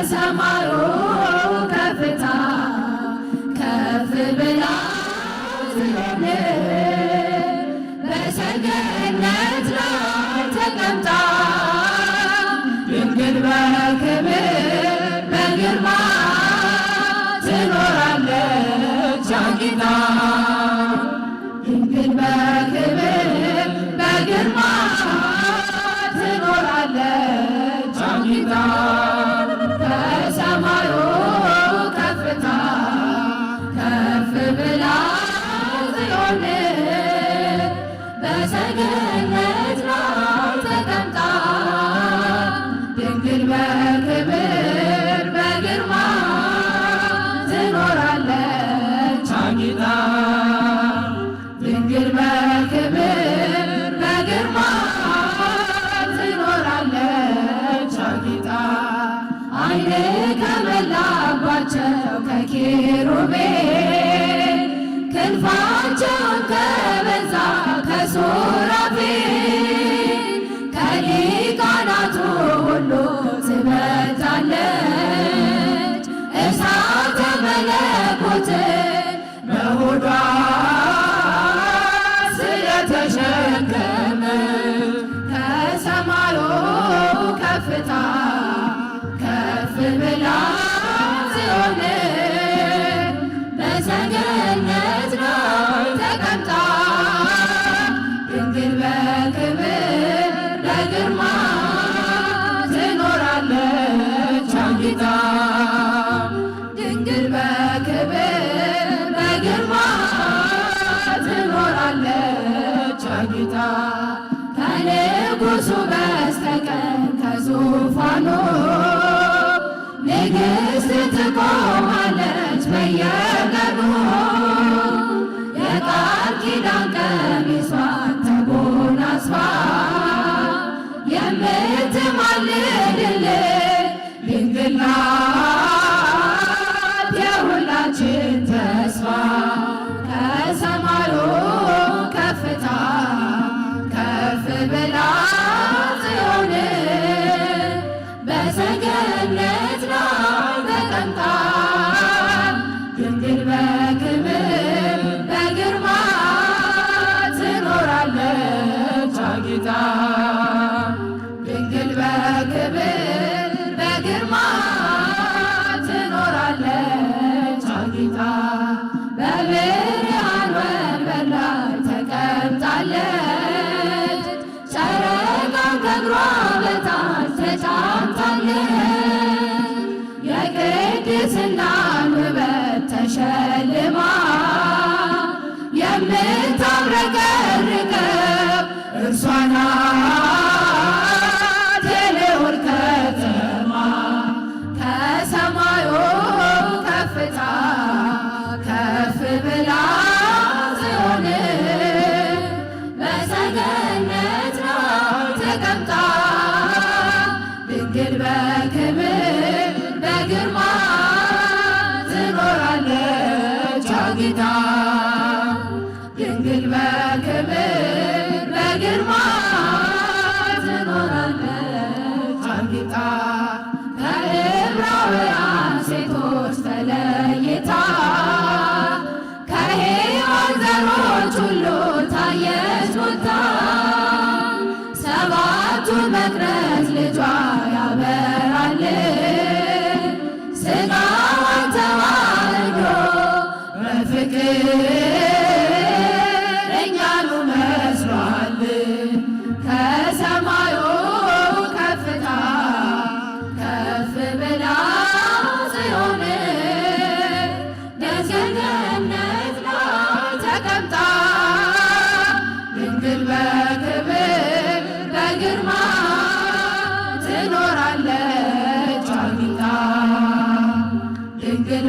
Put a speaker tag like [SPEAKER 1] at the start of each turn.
[SPEAKER 1] ከሰማዩ ከፍታ ከፍ ብላ ጽዮን በሰገነት ላይ ተቀምጣ ድንግል በክብር በግርማ ትኖራለች አጊጣ ድንግል በክብር በግርማ ትኖራለች አጊጣ ከሰማዩ ከፍታ ከፍ ብላ ጽዮን በሰገነት ላይ ተቀምጣ ድንግል በክብር በግርማ ትኖራለች አጊጣ ድንግል በክብር በግርማ ትኖራለች አጊጣ ዓይን ከመላባቸው ከኪሩቤል ክንፋቸውን ከበዛ ከሱራፌል ከሊቃናቱ ሁሉ ትበልጣለች እሳተ መለኮትን በሆዷ ስለተሸከመች ከሰማዩ ከፍታ ከፍ ብላ ጽዮን በሰገነት ላይ ተቀምጣ ድንግል በክብር በግርማ ትኖራለች አጊጣ ድንግል በክብር በግርማ ትኖራለች አጊጣ ከንጉሡ በስተቀር ከዙፋኑ ንግሥት ትቆማለች በየቀኑ የቃል ኪዳን ቀሚሷን ተጎናጽፋ የምትማልድልን ድንግል ናት የሁላችን ተስፋ ከሰማዩ ከፍታ ከፍ ብላ ጽዮን በሰገነት ላይ ተቀምጣ ድንግል በክብር በግርማ ትኖራለች አጊጣ ድንግል በክብር በግርማ ትኖራለች አጊጣ በብርሃን ወንበር ላይ ተቀምጣለች ጨረቃም ከእግሯ በታች ተጫምታለች የቅድስናን ውበት ተሸልማ የምታብረቀርቀው እርሷ ናት የልዑል ከተማ ከሰማዩ ከፍታ ከፍ ብላ ጽዮን በሰገነት ላይ ተቀምጣ ድንግል በክብር በግርማ ትኖራለች አጊጣ ድንግል በክብር በግርማ ትኖራለች አጊጣ ከዕብራውያን ሴቶች ተለይታ ከሔዋን ዘሮች ሁሉ ታየች ሞልታ ሰባቱን መቅረዝ ልጇ ያበራል ሥጋዋን ተዋህዶ በፍቅር እኛኑ መስሏል ከሰማዩ ከፍታ ከፍ ብላ ጽዮን በሰገነት ላይ ተቀምጣ ድንግል በክብር በግርማ ትኖራለች አጊጣ ድንግል